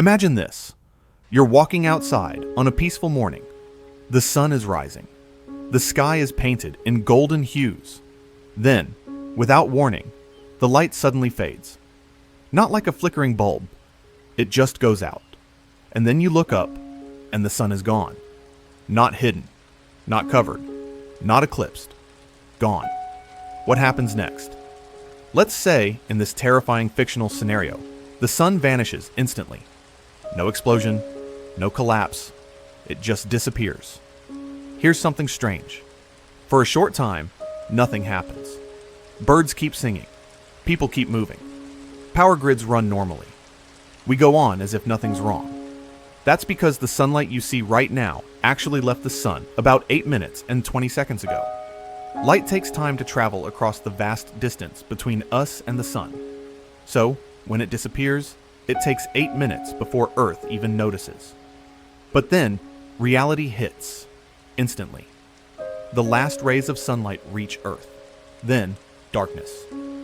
Imagine this. You're walking outside on a peaceful morning. The sun is rising. The sky is painted in golden hues. Then, without warning, the light suddenly fades. Not like a flickering bulb. It just goes out. And then you look up, and the sun is gone. Not hidden. Not covered. Not eclipsed. Gone. What happens next? Let's say, in this terrifying fictional scenario, the sun vanishes instantly. No explosion, no collapse. It just disappears. Here's something strange. For a short time, nothing happens. Birds keep singing. People keep moving. Power grids run normally. We go on as if nothing's wrong. That's because the sunlight you see right now actually left the sun about 8 minutes and 20 seconds ago. Light takes time to travel across the vast distance between us and the sun. So, when it disappears, it takes 8 minutes before Earth even notices. But then, reality hits, instantly. The last rays of sunlight reach Earth. Then, darkness.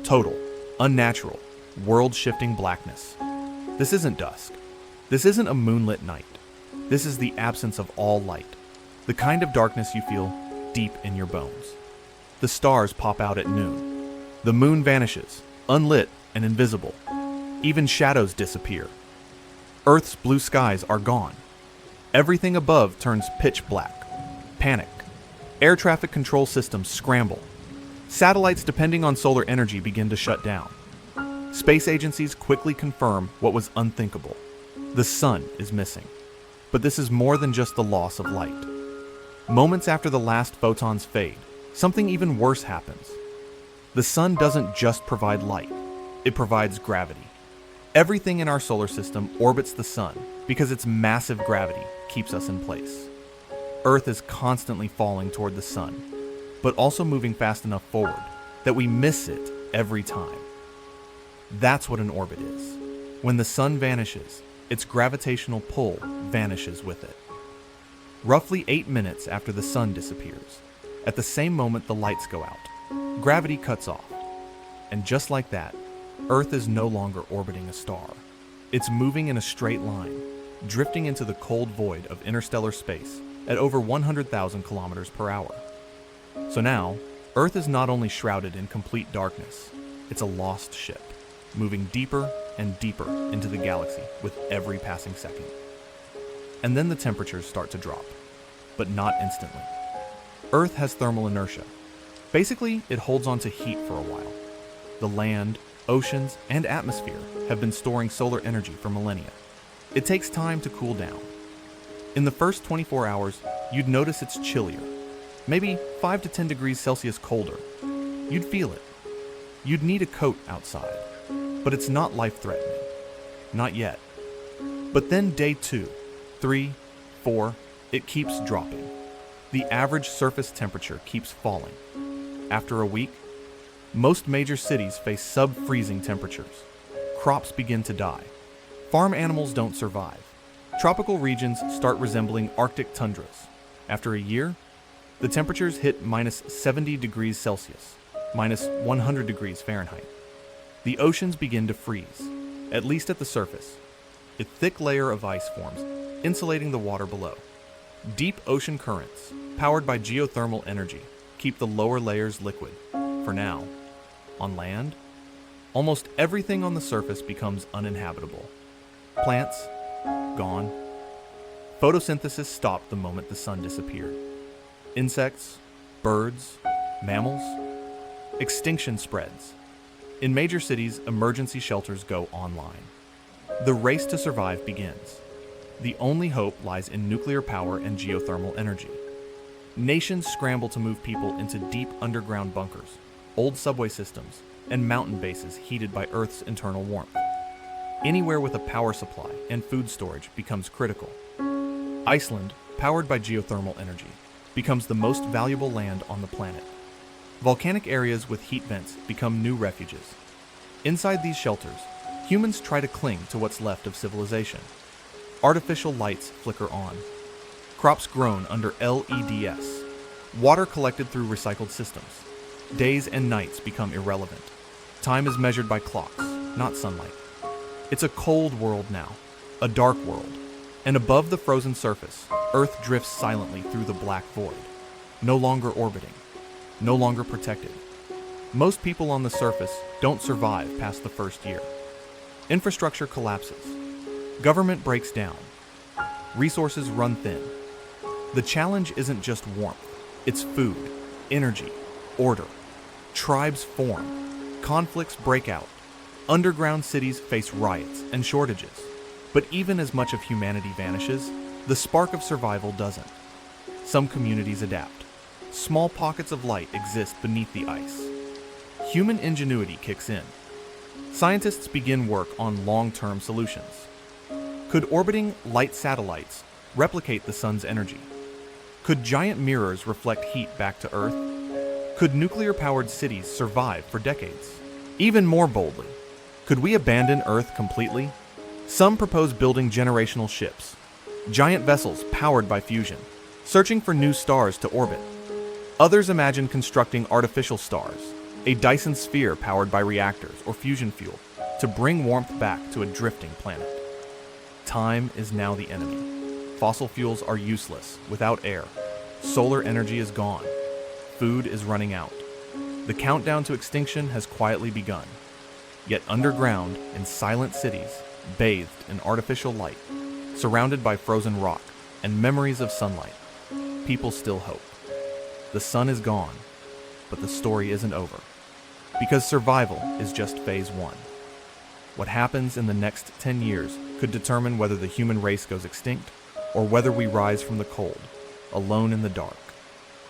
Total, unnatural, world-shifting blackness. This isn't dusk. This isn't a moonlit night. This is the absence of all light. The kind of darkness you feel deep in your bones. The stars pop out at noon. The moon vanishes, unlit and invisible. Even shadows disappear. Earth's blue skies are gone. Everything above turns pitch black. Panic. Air traffic control systems scramble. Satellites depending on solar energy begin to shut down. Space agencies quickly confirm what was unthinkable. The sun is missing. But this is more than just the loss of light. Moments after the last photons fade, something even worse happens. The sun doesn't just provide light, it provides gravity. Everything in our solar system orbits the sun because its massive gravity keeps us in place. Earth is constantly falling toward the sun, but also moving fast enough forward that we miss it every time. That's what an orbit is. When the sun vanishes, its gravitational pull vanishes with it. Roughly 8 minutes after the sun disappears, at the same moment the lights go out, gravity cuts off. And just like that, Earth is no longer orbiting a star. It's moving in a straight line, drifting into the cold void of interstellar space at over 100,000 kilometers per hour. So now, Earth is not only shrouded in complete darkness, it's a lost ship, moving deeper and deeper into the galaxy with every passing second. And then the temperatures start to drop, but not instantly. Earth has thermal inertia. Basically, it holds on to heat for a while. The land, oceans, and atmosphere have been storing solar energy for millennia. It takes time to cool down. In the first 24 hours, you'd notice it's chillier, maybe 5 to 10 degrees Celsius colder. You'd feel it. You'd need a coat outside, but it's not life-threatening. Not yet. But then day 2, 3, 4, it keeps dropping. The average surface temperature keeps falling. After a week, most major cities face sub-freezing temperatures. Crops begin to die. Farm animals don't survive. Tropical regions start resembling Arctic tundras. After a year, the temperatures hit minus 70 degrees Celsius, minus 100 degrees Fahrenheit. The oceans begin to freeze, at least at the surface. A thick layer of ice forms, insulating the water below. Deep ocean currents, powered by geothermal energy, keep the lower layers liquid, for now. On land, almost everything on the surface becomes uninhabitable. Plants, gone. Photosynthesis stopped the moment the sun disappeared. Insects, birds, mammals. Extinction spreads. In major cities, emergency shelters go online. The race to survive begins. The only hope lies in nuclear power and geothermal energy. Nations scramble to move people into deep underground bunkers, old subway systems, and mountain bases heated by Earth's internal warmth. Anywhere with a power supply and food storage becomes critical. Iceland, powered by geothermal energy, becomes the most valuable land on the planet. Volcanic areas with heat vents become new refuges. Inside these shelters, humans try to cling to what's left of civilization. Artificial lights flicker on. Crops grown under LEDs. Water collected through recycled systems. Days and nights become irrelevant. Time is measured by clocks, not sunlight. It's a cold world now, a dark world, and above the frozen surface, Earth drifts silently through the black void, no longer orbiting, no longer protected. Most people on the surface don't survive past the first year. Infrastructure collapses. Government breaks down. Resources run thin. The challenge isn't just warmth, it's food, energy, order. Tribes form. Conflicts break out. Underground cities face riots and shortages. But even as much of humanity vanishes, the spark of survival doesn't. Some communities adapt. Small pockets of light exist beneath the ice. Human ingenuity kicks in. Scientists begin work on long-term solutions. Could orbiting light satellites replicate the sun's energy? Could giant mirrors reflect heat back to Earth? Could nuclear-powered cities survive for decades? Even more boldly, could we abandon Earth completely? Some propose building generational ships, giant vessels powered by fusion, searching for new stars to orbit. Others imagine constructing artificial stars, a Dyson sphere powered by reactors or fusion fuel, to bring warmth back to a drifting planet. Time is now the enemy. Fossil fuels are useless without air. Solar energy is gone. Food is running out. The countdown to extinction has quietly begun. Yet underground, in silent cities, bathed in artificial light, surrounded by frozen rock and memories of sunlight, people still hope. The sun is gone, but the story isn't over. Because survival is just phase one. What happens in the next 10 years could determine whether the human race goes extinct or whether we rise from the cold, alone in the dark,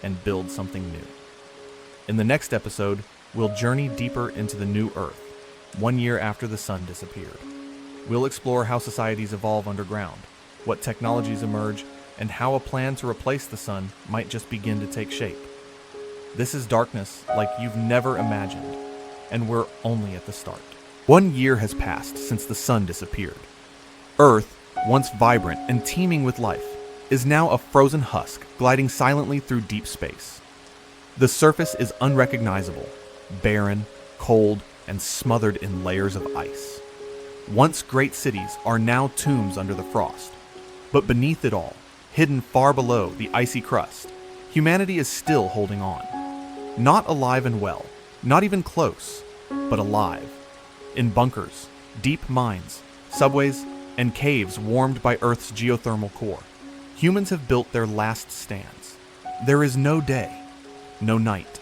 and build something new. In the next episode, we'll journey deeper into the new Earth, 1 year after the sun disappeared. We'll explore how societies evolve underground, what technologies emerge, and how a plan to replace the sun might just begin to take shape. This is darkness like you've never imagined, and we're only at the start. 1 year has passed since the sun disappeared. Earth, once vibrant and teeming with life, is now a frozen husk gliding silently through deep space. The surface is unrecognizable, barren, cold, and smothered in layers of ice. Once great cities are now tombs under the frost. But beneath it all, hidden far below the icy crust, humanity is still holding on. Not alive and well, not even close, but alive. In bunkers, deep mines, subways, and caves warmed by Earth's geothermal core, humans have built their last stands. There is no day, no night,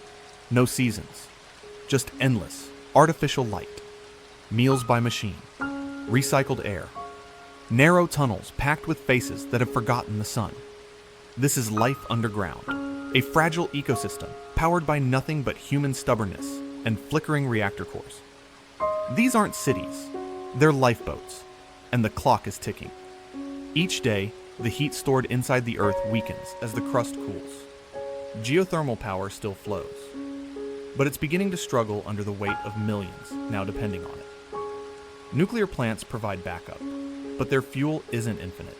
no seasons, just endless, artificial light. Meals by machine, recycled air, narrow tunnels packed with faces that have forgotten the sun. This is life underground, a fragile ecosystem powered by nothing but human stubbornness and flickering reactor cores. These aren't cities, they're lifeboats, and the clock is ticking. Each day, the heat stored inside the Earth weakens as the crust cools. Geothermal power still flows, but it's beginning to struggle under the weight of millions now depending on it. Nuclear plants provide backup, but their fuel isn't infinite.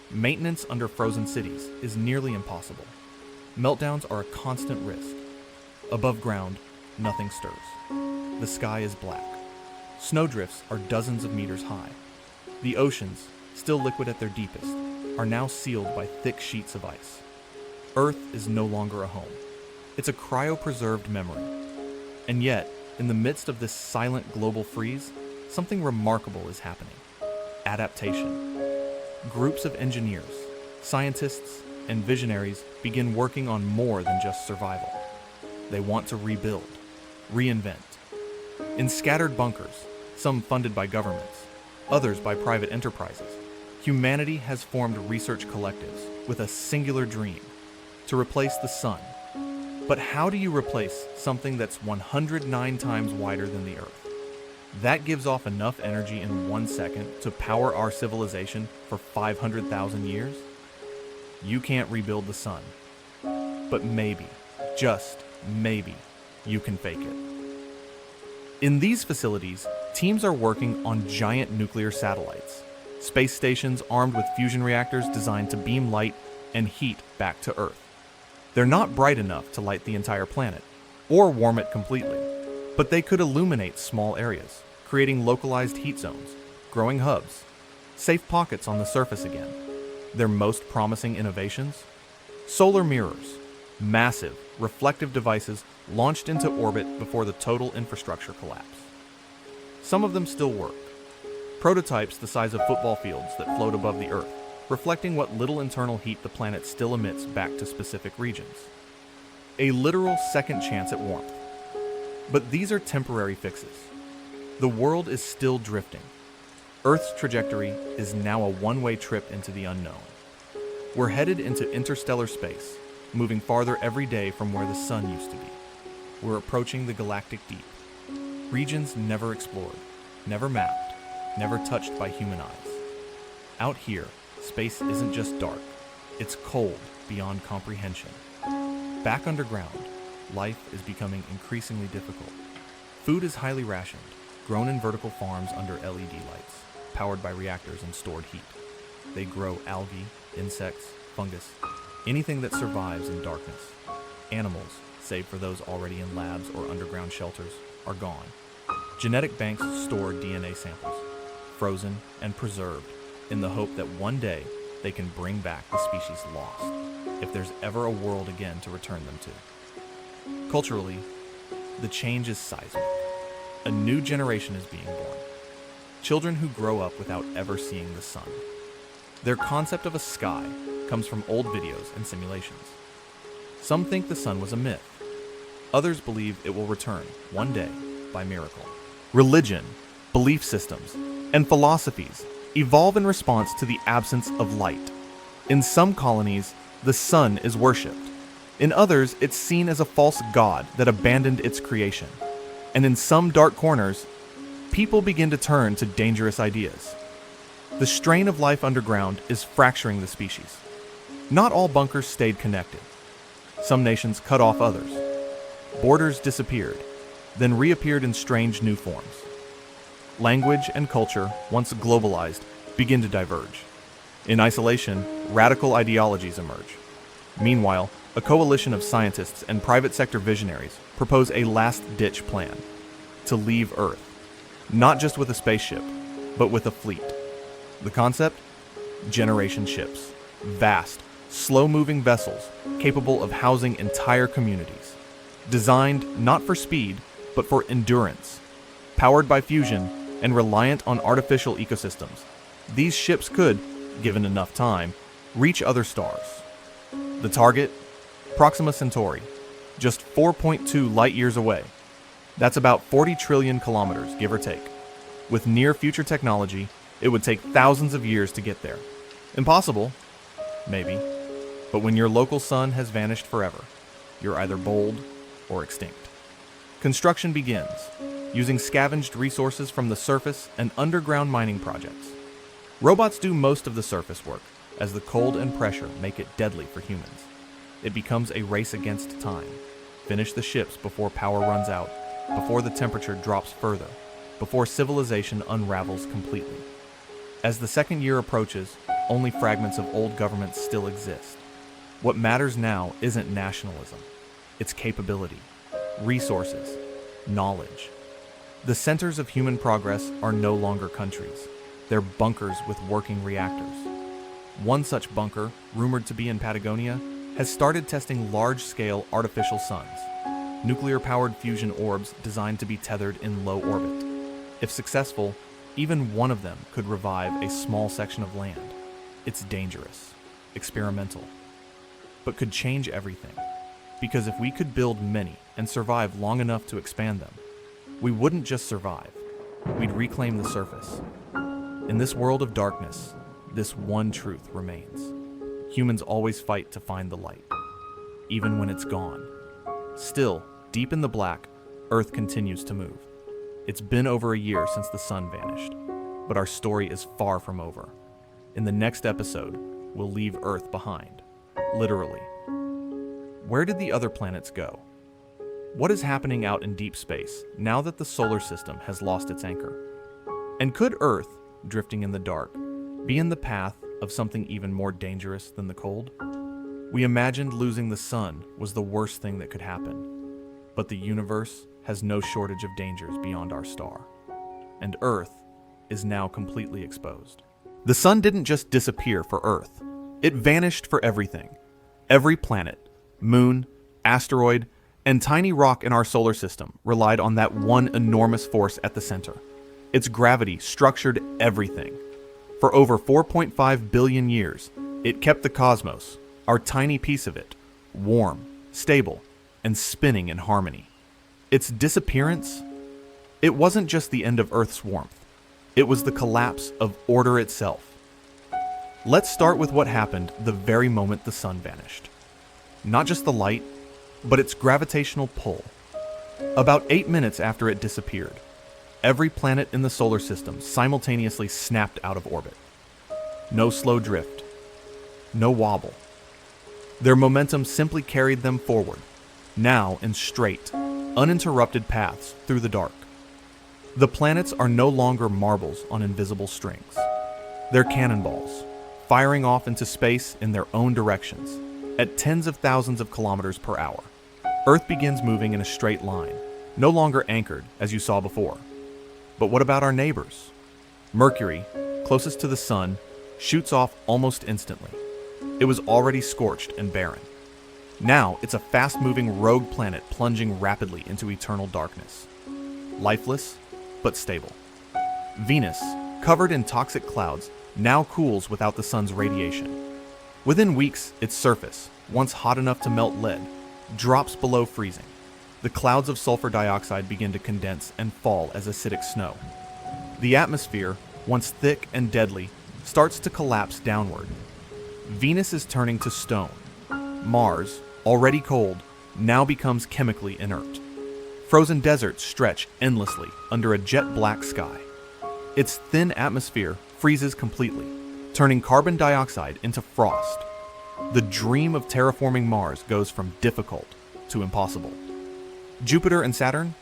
Maintenance under frozen cities is nearly impossible. Meltdowns are a constant risk. Above ground, nothing stirs. The sky is black. Snowdrifts are dozens of meters high. The oceans, still liquid at their deepest, are now sealed by thick sheets of ice. Earth is no longer a home. It's a cryopreserved memory. And yet, in the midst of this silent global freeze, something remarkable is happening. Adaptation. Groups of engineers, scientists, and visionaries begin working on more than just survival. They want to rebuild, reinvent. In scattered bunkers, some funded by governments, others by private enterprises, humanity has formed research collectives with a singular dream: to replace the sun. But how do you replace something that's 109 times wider than the Earth? That gives off enough energy in 1 second to power our civilization for 500,000 years? You can't rebuild the sun. But maybe, just maybe, you can fake it. In these facilities, teams are working on giant nuclear satellites, space stations armed with fusion reactors designed to beam light and heat back to Earth. They're not bright enough to light the entire planet, or warm it completely, but they could illuminate small areas, creating localized heat zones, growing hubs. safe pockets on the surface again. Their most promising innovations? Solar mirrors, massive, reflective devices launched into orbit before the total infrastructure collapse. Some of them still work. Prototypes the size of football fields that float above the Earth, reflecting what little internal heat the planet still emits back to specific regions. A literal second chance at warmth. But these are temporary fixes. The world is still drifting. Earth's trajectory is now a one-way trip into the unknown. We're headed into interstellar space, moving farther every day from where the sun used to be. We're approaching the galactic deep. Regions never explored, never mapped, never touched by human eyes. Out here, space isn't just dark, it's cold beyond comprehension. Back underground, life is becoming increasingly difficult. Food is highly rationed, grown in vertical farms under LED lights, powered by reactors and stored heat. They grow algae, insects, fungus, anything that survives in darkness. Animals, save for those already in labs or underground shelters, are gone. Genetic banks store DNA samples, frozen and preserved, in the hope that one day they can bring back the species lost, if there's ever a world again to return them to. Culturally, the change is seismic. A new generation is being born. Children who grow up without ever seeing the sun. Their concept of a sky comes from old videos and simulations. Some think the sun was a myth. Others believe it will return, one day, by miracle. Religion, belief systems, and philosophies evolve in response to the absence of light. In some colonies, the sun is worshipped. In others, it's seen as a false god that abandoned its creation. And in some dark corners, people begin to turn to dangerous ideas. The strain of life underground is fracturing the species. Not all bunkers stayed connected. Some nations cut off others. Borders disappeared, then reappeared in strange new forms. Language and culture, once globalized, begin to diverge. In isolation, radical ideologies emerge. Meanwhile, a coalition of scientists and private sector visionaries propose a last-ditch plan to leave Earth, not just with a spaceship, but with a fleet. The concept? Generation ships. Vast, slow-moving vessels capable of housing entire communities. Designed not for speed, but for endurance. Powered by fusion and reliant on artificial ecosystems, these ships could, given enough time, reach other stars. The target? Proxima Centauri, just 4.2 light-years away. That's about 40 trillion kilometers, give or take. With near-future technology, it would take thousands of years to get there. Impossible? Maybe. But when your local sun has vanished forever, you're either bold or extinct. Construction begins, using scavenged resources from the surface and underground mining projects. Robots do most of the surface work, as the cold and pressure make it deadly for humans. It becomes a race against time. Finish the ships before power runs out, before the temperature drops further, before civilization unravels completely. As the second year approaches, only fragments of old governments still exist. What matters now isn't nationalism, it's capability, resources, knowledge. The centers of human progress are no longer countries. They're bunkers with working reactors. One such bunker, rumored to be in Patagonia, has started testing large-scale artificial suns, nuclear-powered fusion orbs designed to be tethered in low orbit. If successful, even one of them could revive a small section of land. It's dangerous, experimental, but could change everything. Because if we could build many and survive long enough to expand them, we wouldn't just survive, we'd reclaim the surface. In this world of darkness, this one truth remains. Humans always fight to find the light, even when it's gone. Still, deep in the black, Earth continues to move. It's been over a year since the sun vanished, but our story is far from over. In the next episode, we'll leave Earth behind, literally. Where did the other planets go? What is happening out in deep space now that the solar system has lost its anchor? And could Earth, drifting in the dark, be in the path of something even more dangerous than the cold? We imagined losing the sun was the worst thing that could happen, but the universe has no shortage of dangers beyond our star, and Earth is now completely exposed. The sun didn't just disappear for Earth, it vanished for everything. Every planet, moon, asteroid, and tiny rock in our solar system relied on that one enormous force at the center. Its gravity structured everything. For over 4.5 billion years, it kept the cosmos, our tiny piece of it, warm, stable, and spinning in harmony. Its disappearance? It wasn't just the end of Earth's warmth. It was the collapse of order itself. Let's start with what happened the very moment the sun vanished. Not just the light, but its gravitational pull. About 8 minutes after it disappeared, every planet in the solar system simultaneously snapped out of orbit. No slow drift, no wobble. Their momentum simply carried them forward, now in straight, uninterrupted paths through the dark. The planets are no longer marbles on invisible strings. They're cannonballs, firing off into space in their own directions, at tens of thousands of kilometers per hour. Earth begins moving in a straight line, no longer anchored as you saw before. But what about our neighbors? Mercury, closest to the sun, shoots off almost instantly. It was already scorched and barren. Now it's a fast-moving rogue planet plunging rapidly into eternal darkness. Lifeless, but stable. Venus, covered in toxic clouds, now cools without the sun's radiation. Within weeks, its surface, once hot enough to melt lead, drops below freezing. The clouds of sulfur dioxide begin to condense and fall as acidic snow. The atmosphere, once thick and deadly, starts to collapse downward. Venus is turning to stone. Mars, already cold, now becomes chemically inert. Frozen deserts stretch endlessly under a jet-black sky. Its thin atmosphere freezes completely, turning carbon dioxide into frost. The dream of terraforming Mars goes from difficult to impossible. Jupiter and Saturn?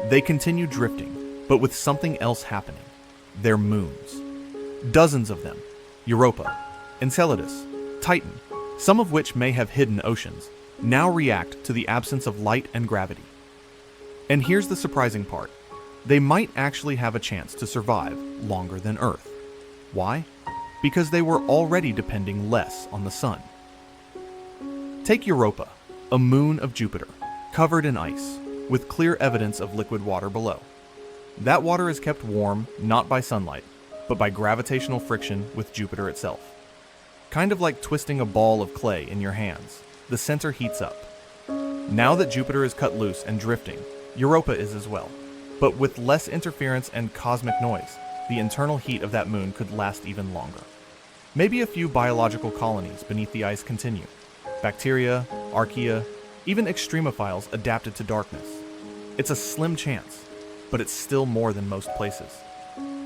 They continue drifting, but with something else happening. Their moons. Dozens of them. Europa, Enceladus, Titan, some of which may have hidden oceans, now react to the absence of light and gravity. And here's the surprising part. They might actually have a chance to survive longer than Earth. Why? Because they were already depending less on the sun. Take Europa, a moon of Jupiter, covered in ice, with clear evidence of liquid water below. That water is kept warm not by sunlight, but by gravitational friction with Jupiter itself. Kind of like twisting a ball of clay in your hands, the center heats up. Now that Jupiter is cut loose and drifting, Europa is as well. But with less interference and cosmic noise, the internal heat of that moon could last even longer. Maybe a few biological colonies beneath the ice continue. Bacteria, archaea, even extremophiles adapted to darkness. It's a slim chance, but it's still more than most places.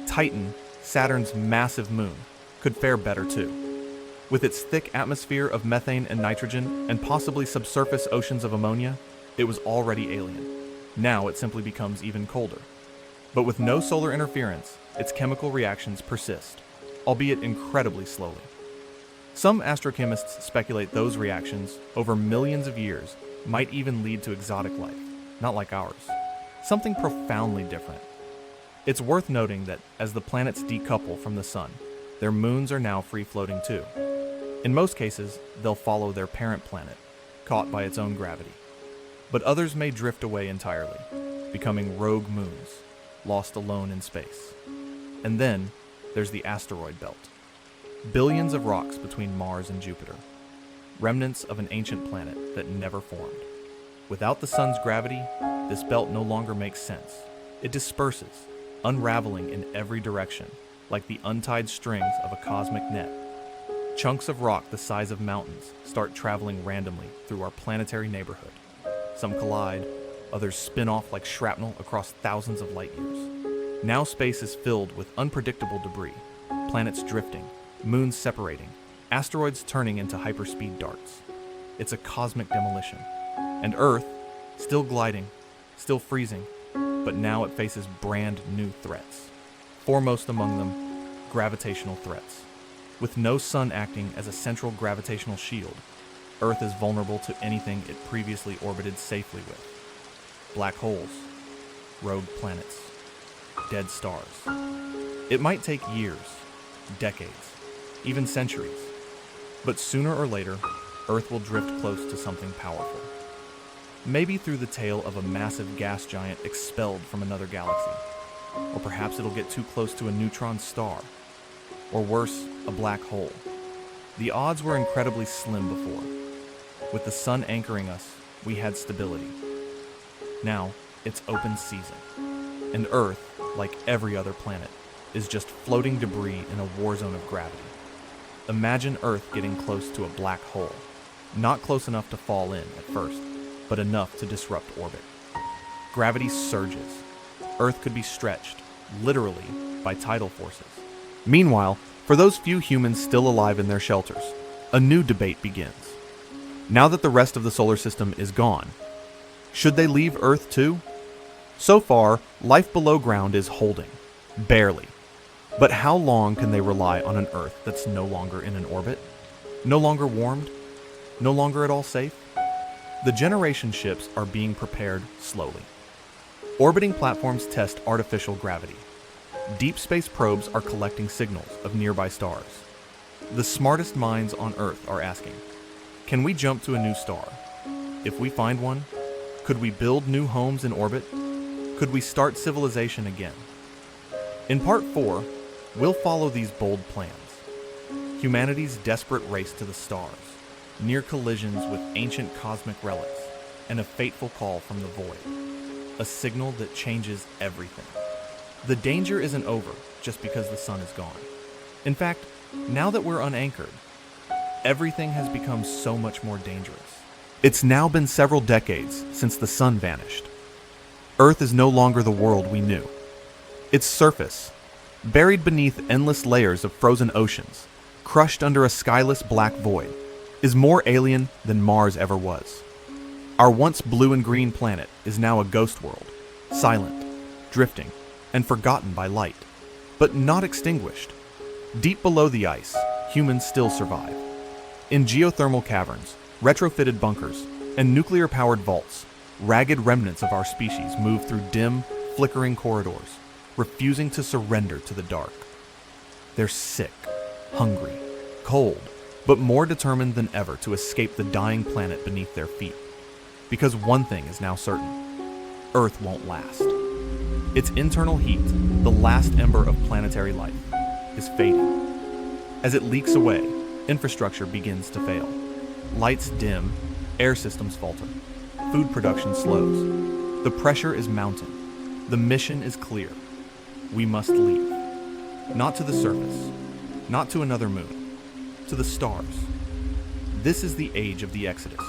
Titan, Saturn's massive moon, could fare better too. With its thick atmosphere of methane and nitrogen and possibly subsurface oceans of ammonia, it was already alien. Now it simply becomes even colder. But with no solar interference, its chemical reactions persist, albeit incredibly slowly. Some astrochemists speculate those reactions, over millions of years, might even lead to exotic life, not like ours. Something profoundly different. It's worth noting that as the planets decouple from the sun, their moons are now free-floating too. In most cases, they'll follow their parent planet, caught by its own gravity. But others may drift away entirely, becoming rogue moons, lost alone in space. And then, there's the asteroid belt. Billions of rocks between Mars and Jupiter. Remnants of an ancient planet that never formed. Without the sun's gravity, this belt no longer makes sense. It disperses, unraveling in every direction, like the untied strings of a cosmic net. Chunks of rock the size of mountains start traveling randomly through our planetary neighborhood. Some collide, others spin off like shrapnel across thousands of light years. Now space is filled with unpredictable debris, planets drifting, moons separating, asteroids turning into hyperspeed darts. It's a cosmic demolition. And Earth, still gliding, still freezing, but now it faces brand new threats. Foremost among them, gravitational threats. With no sun acting as a central gravitational shield, Earth is vulnerable to anything it previously orbited safely with. Black holes, rogue planets, dead stars. It might take years, decades, even centuries. But sooner or later, Earth will drift close to something powerful. Maybe through the tail of a massive gas giant expelled from another galaxy. Or perhaps it'll get too close to a neutron star. Or worse, a black hole. The odds were incredibly slim before. With the sun anchoring us, we had stability. Now, it's open season. And Earth, like every other planet, is just floating debris in a war zone of gravity. Imagine Earth getting close to a black hole. Not close enough to fall in at first, but enough to disrupt orbit. Gravity surges. Earth could be stretched, literally, by tidal forces. Meanwhile, for those few humans still alive in their shelters, a new debate begins. Now that the rest of the solar system is gone, should they leave Earth too? So far, life below ground is holding. Barely. But how long can they rely on an Earth that's no longer in an orbit? No longer warmed? No longer at all safe? The generation ships are being prepared slowly. Orbiting platforms test artificial gravity. Deep space probes are collecting signals of nearby stars. The smartest minds on Earth are asking, can we jump to a new star? If we find one, could we build new homes in orbit? Could we start civilization again? In Part 4, we'll follow these bold plans. Humanity's desperate race to the stars, near collisions with ancient cosmic relics, and a fateful call from the void. A signal that changes everything. The danger isn't over just because the sun is gone. In fact, now that we're unanchored, everything has become so much more dangerous. It's now been several decades since the sun vanished. Earth is no longer the world we knew. Its surface, buried beneath endless layers of frozen oceans, crushed under a skyless black void, is more alien than Mars ever was. Our once blue and green planet is now a ghost world, silent, drifting, and forgotten by light, but not extinguished. Deep below the ice, humans still survive. In geothermal caverns, retrofitted bunkers, and nuclear-powered vaults, ragged remnants of our species move through dim, flickering corridors, refusing to surrender to the dark. They're sick, hungry, cold, but more determined than ever to escape the dying planet beneath their feet. Because one thing is now certain: Earth won't last. Its internal heat, the last ember of planetary life, is fading. As it leaks away, infrastructure begins to fail. Lights dim, air systems falter, food production slows. The pressure is mounting. The mission is clear. We must leave. Not to the surface, not to another moon, to the stars. This is the age of the Exodus.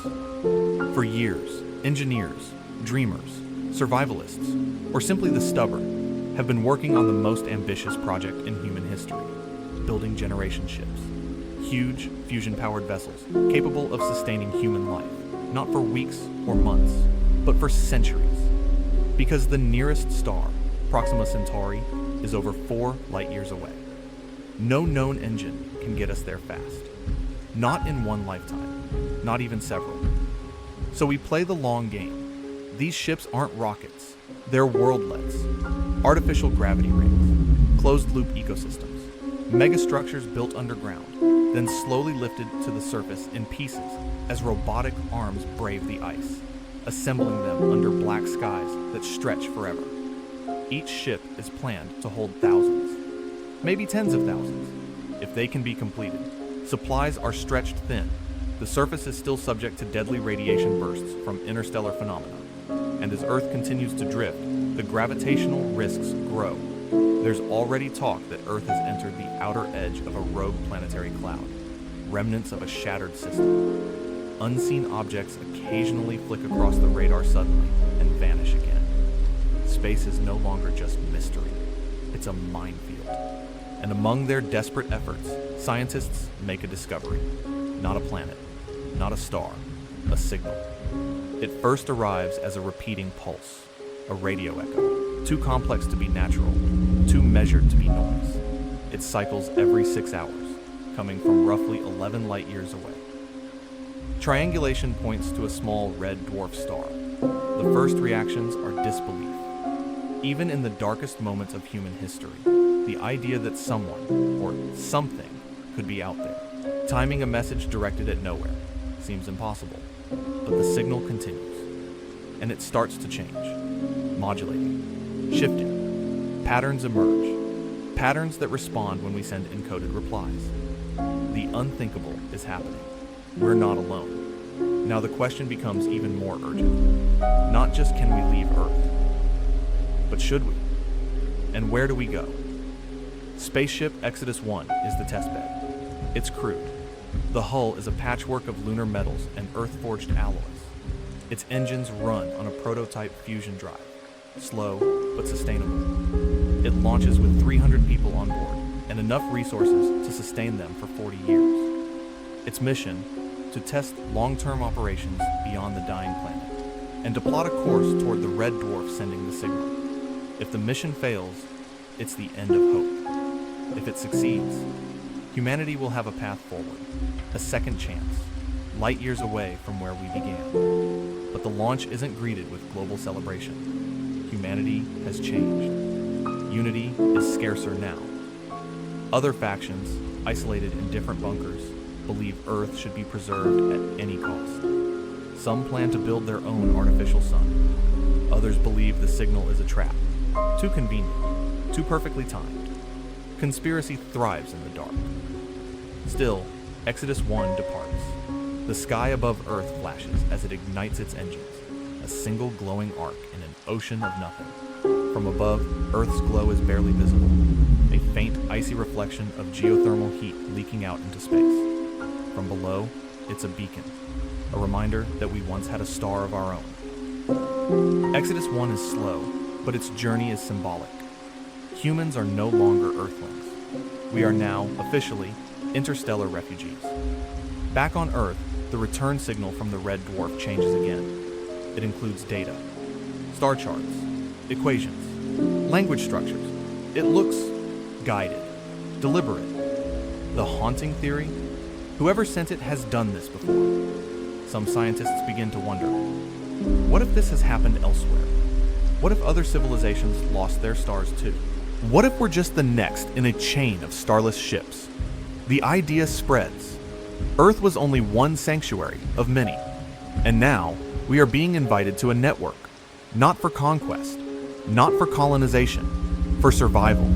For years, engineers, dreamers, survivalists, or simply the stubborn, have been working on the most ambitious project in human history, building generation ships. Huge, fusion-powered vessels capable of sustaining human life, not for weeks or months, but for centuries. Because the nearest star, Proxima Centauri, is over 4 light-years away. No known engine can get us there fast. Not in one lifetime, not even several. So we play the long game. These ships aren't rockets, they're worldlets. Artificial gravity rings, closed-loop ecosystems, megastructures built underground, then slowly lifted to the surface in pieces as robotic arms brave the ice, assembling them under black skies that stretch forever. Each ship is planned to hold thousands, maybe tens of thousands, if they can be completed. Supplies are stretched thin. The surface is still subject to deadly radiation bursts from interstellar phenomena. And as Earth continues to drift, the gravitational risks grow. There's already talk that Earth has entered the outer edge of a rogue planetary cloud, remnants of a shattered system. Unseen objects occasionally flick across the radar suddenly and vanish again. Space is no longer just mystery. It's a minefield. And among their desperate efforts, scientists make a discovery. Not a planet, not a star, a signal. It first arrives as a repeating pulse, a radio echo, too complex to be natural, too measured to be noise. It cycles every 6 hours, coming from roughly 11 light-years away. Triangulation points to a small red dwarf star. The first reactions are disbelief. Even in the darkest moments of human history, the idea that someone, or something, could be out there. Timing a message directed at nowhere seems impossible, but the signal continues, and it starts to change, modulating, shifting. Patterns emerge, patterns that respond when we send encoded replies. The unthinkable is happening. We're not alone. Now the question becomes even more urgent. Not just can we leave Earth, but should we? And where do we go? Spaceship Exodus 1 is the testbed. It's crude. The hull is a patchwork of lunar metals and Earth-forged alloys. Its engines run on a prototype fusion drive, slow but sustainable. It launches with 300 people on board and enough resources to sustain them for 40 years. Its mission, to test long-term operations beyond the dying planet, and to plot a course toward the red dwarf sending the signal. If the mission fails, it's the end of hope. If it succeeds, humanity will have a path forward, a second chance, light years away from where we began. But the launch isn't greeted with global celebration. Humanity has changed. Unity is scarcer now. Other factions, isolated in different bunkers, believe Earth should be preserved at any cost. Some plan to build their own artificial sun. Others believe the signal is a trap. Too convenient, too perfectly timed. Conspiracy thrives in the dark. Still, Exodus 1 departs. The sky above Earth flashes as it ignites its engines, a single glowing arc in an ocean of nothing. From above, Earth's glow is barely visible, a faint, icy reflection of geothermal heat leaking out into space. From below, it's a beacon, a reminder that we once had a star of our own. Exodus 1 is slow, but its journey is symbolic. Humans are no longer Earthlings. We are now, officially, interstellar refugees. Back on Earth, the return signal from the red dwarf changes again. It includes data, star charts, equations, language structures. It looks guided, deliberate. The haunting theory? Whoever sent it has done this before. Some scientists begin to wonder, what if this has happened elsewhere? What if other civilizations lost their stars too? What if we're just the next in a chain of starless ships? The idea spreads. Earth was only one sanctuary of many, and now we are being invited to a network, not for conquest, not for colonization, for survival.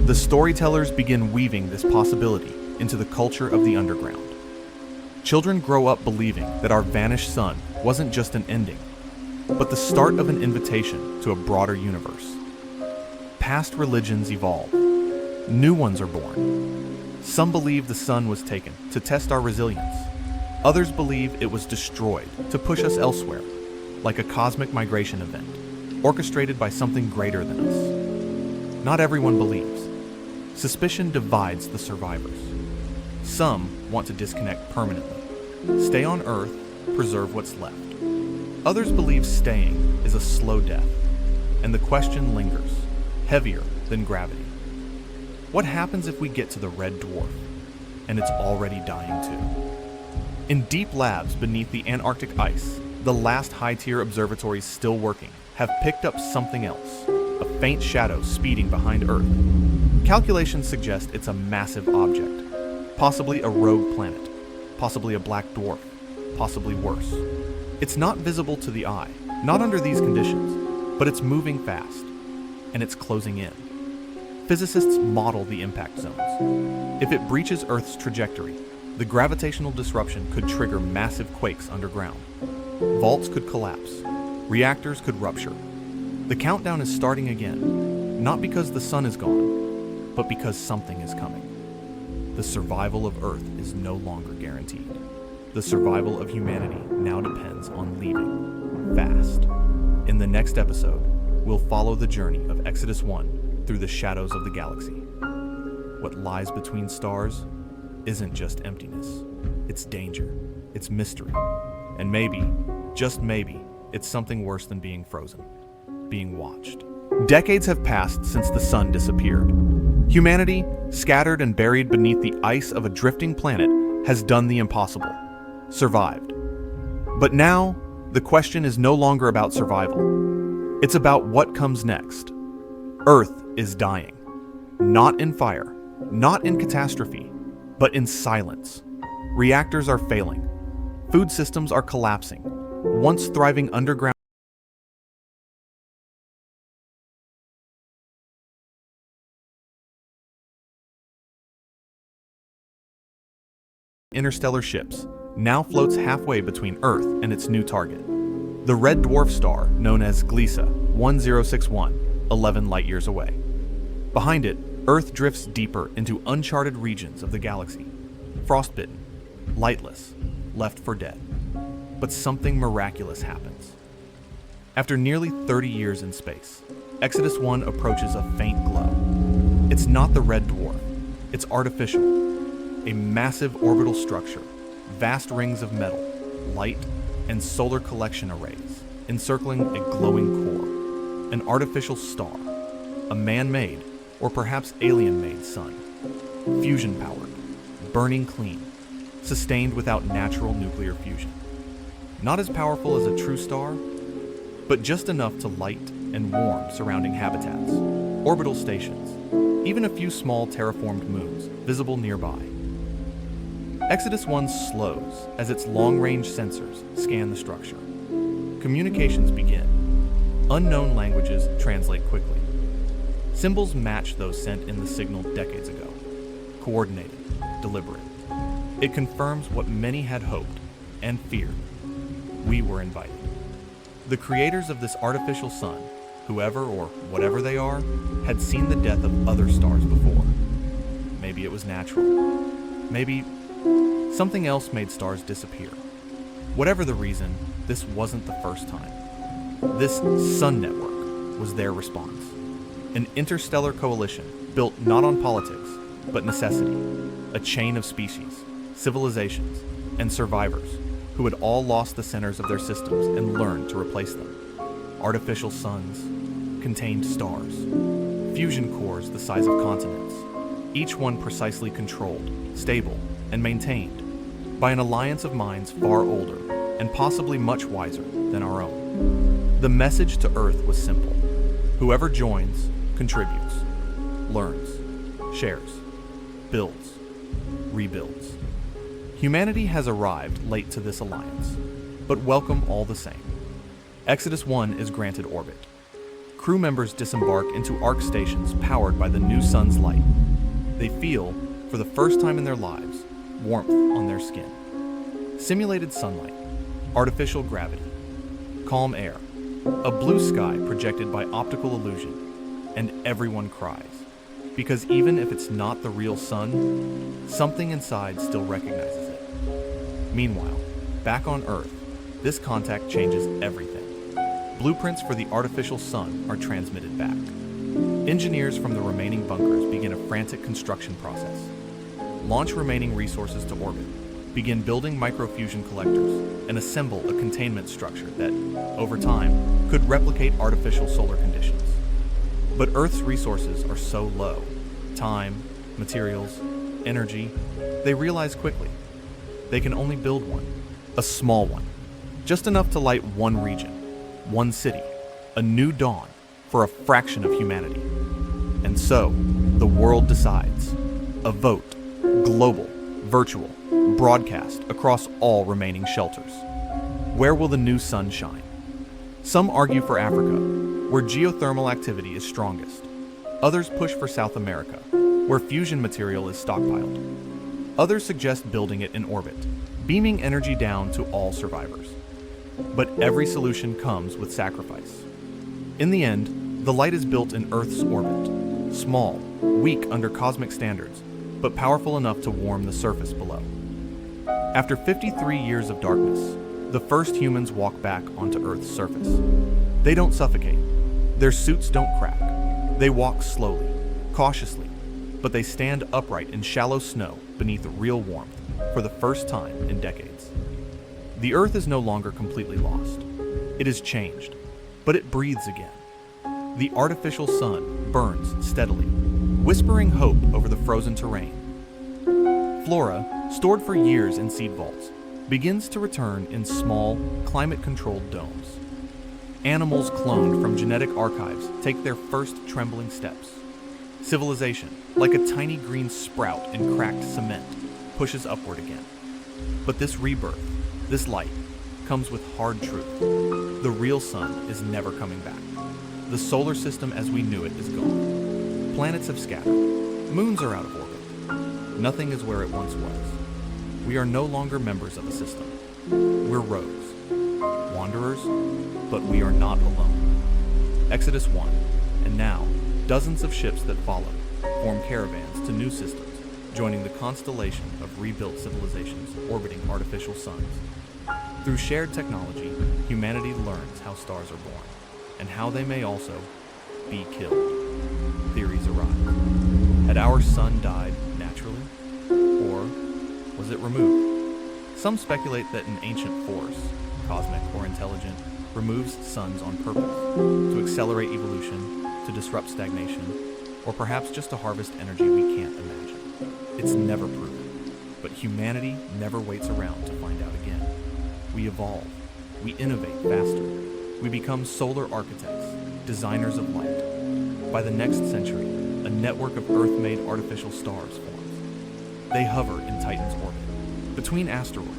The storytellers begin weaving this possibility into the culture of the underground. Children grow up believing that our vanished sun wasn't just an ending, but the start of an invitation to a broader universe. Past religions evolve. New ones are born. Some believe the sun was taken to test our resilience. Others believe it was destroyed to push us elsewhere, like a cosmic migration event, orchestrated by something greater than us. Not everyone believes. Suspicion divides the survivors. Some want to disconnect permanently, stay on Earth, preserve what's left. Others believe staying is a slow death, and the question lingers, heavier than gravity. What happens if we get to the red dwarf, and it's already dying too? In deep labs beneath the Antarctic ice, the last high-tier observatories still working have picked up something else, a faint shadow speeding behind Earth. Calculations suggest it's a massive object, possibly a rogue planet, possibly a black dwarf, possibly worse. It's not visible to the eye, not under these conditions, but it's moving fast, and it's closing in. Physicists model the impact zones. If it breaches Earth's trajectory, the gravitational disruption could trigger massive quakes underground. Vaults could collapse. Reactors could rupture. The countdown is starting again, not because the sun is gone, but because something is coming. The survival of Earth is no longer guaranteed. The survival of humanity now depends on leaving fast. In the next episode, we'll follow the journey of Exodus 1 through the shadows of the galaxy. What lies between stars isn't just emptiness. It's danger. It's mystery. And maybe, just maybe, it's something worse than being frozen. Being watched. Decades have passed since the sun disappeared. Humanity, scattered and buried beneath the ice of a drifting planet, has done the impossible. Survived. But now, the question is no longer about survival. It's about what comes next. Earth is dying. Not in fire, not in catastrophe, but in silence. Reactors are failing. Food systems are collapsing. Once thriving underground interstellar ships now floats halfway between Earth and its new target, the red dwarf star known as Gliese 1061, 11 light-years away. Behind it, Earth drifts deeper into uncharted regions of the galaxy, frostbitten, lightless, left for dead. But something miraculous happens. After nearly 30 years in space, Exodus 1 approaches a faint glow. It's not the red dwarf, it's artificial. A massive orbital structure, vast rings of metal, light, and solar collection arrays encircling a glowing core, an artificial star, a man-made or perhaps alien-made sun, fusion-powered, burning clean, sustained without natural nuclear fusion. Not as powerful as a true star, but just enough to light and warm surrounding habitats, orbital stations, even a few small terraformed moons visible nearby. Exodus 1 slows as its long-range sensors scan the structure. Communications begin. Unknown languages translate quickly. Symbols match those sent in the signal decades ago. Coordinated, deliberate. It confirms what many had hoped and feared. We were invited. The creators of this artificial sun, whoever or whatever they are, had seen the death of other stars before. Maybe it was natural. Maybe something else made stars disappear. Whatever the reason, this wasn't the first time. This sun network was their response. An interstellar coalition built not on politics, but necessity. A chain of species, civilizations, and survivors who had all lost the centers of their systems and learned to replace them. Artificial suns contained stars, fusion cores the size of continents, each one precisely controlled, stable, and maintained by an alliance of minds far older and possibly much wiser than our own. The message to Earth was simple. Whoever joins, contributes, learns, shares, builds, rebuilds. Humanity has arrived late to this alliance, but welcome all the same. Exodus 1 is granted orbit. Crew members disembark into arc stations powered by the new sun's light. They feel, for the first time in their lives, warmth on their skin. Simulated sunlight, artificial gravity, calm air, a blue sky projected by optical illusion, and everyone cries. Because even if it's not the real sun, something inside still recognizes it. Meanwhile, back on Earth, this contact changes everything. Blueprints for the artificial sun are transmitted back. Engineers from the remaining bunkers begin a frantic construction process. Launch remaining resources to orbit, begin building microfusion collectors, and assemble a containment structure that, over time, could replicate artificial solar conditions. But Earth's resources are so low, time, materials, energy, they realize quickly. They can only build one, a small one, just enough to light one region, one city, a new dawn for a fraction of humanity. And so, the world decides. A vote, global, virtual, broadcast across all remaining shelters. Where will the new sun shine? Some argue for Africa, where geothermal activity is strongest. Others push for South America, where fusion material is stockpiled. Others suggest building it in orbit, beaming energy down to all survivors. But every solution comes with sacrifice. In the end, the light is built in Earth's orbit, small, weak under cosmic standards, but powerful enough to warm the surface below. After 53 years of darkness, the first humans walk back onto Earth's surface. They don't suffocate. Their suits don't crack. They walk slowly, cautiously, but they stand upright in shallow snow beneath real warmth for the first time in decades. The Earth is no longer completely lost. It has changed, but it breathes again. The artificial sun burns steadily, whispering hope over the frozen terrain. Flora, stored for years in seed vaults, begins to return in small, climate-controlled domes. Animals cloned from genetic archives take their first trembling steps. Civilization, like a tiny green sprout in cracked cement, pushes upward again. But this rebirth, this light, comes with hard truth. The real sun is never coming back. The solar system as we knew it is gone. Planets have scattered. Moons are out of orbit. Nothing is where it once was. We are no longer members of a system. We're rogues, wanderers, but we are not alone. Exodus 1, and now, dozens of ships that follow form caravans to new systems, joining the constellation of rebuilt civilizations orbiting artificial suns. Through shared technology, humanity learns how stars are born, and how they may also be killed. Theories arise. Had our sun died naturally? Or was it removed? Some speculate that an ancient force, cosmic or intelligent, removes suns on purpose, to accelerate evolution, to disrupt stagnation, or perhaps just to harvest energy we can't imagine. It's never proven, but humanity never waits around to find out again. We evolve, we innovate faster, we become solar architects, designers of light. By the next century, a network of Earth-made artificial stars forms. They hover in Titan's orbit, between asteroids,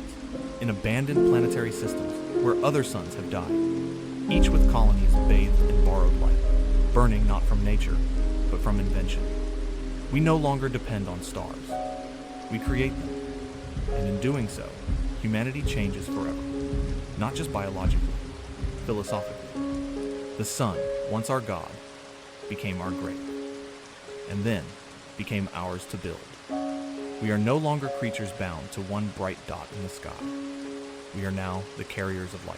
in abandoned planetary systems where other suns have died, each with colonies bathed in borrowed light, burning not from nature, but from invention. We no longer depend on stars. We create them. And in doing so, humanity changes forever. Not just biologically, philosophically. The sun, once our God, became our grave. And then became ours to build. We are no longer creatures bound to one bright dot in the sky. We are now the carriers of light,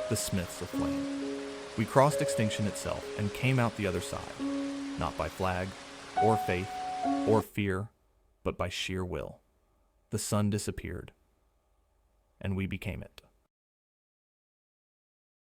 the smiths of flame. We crossed extinction itself and came out the other side, not by flag, or faith, or fear, but by sheer will. The sun disappeared, and we became it.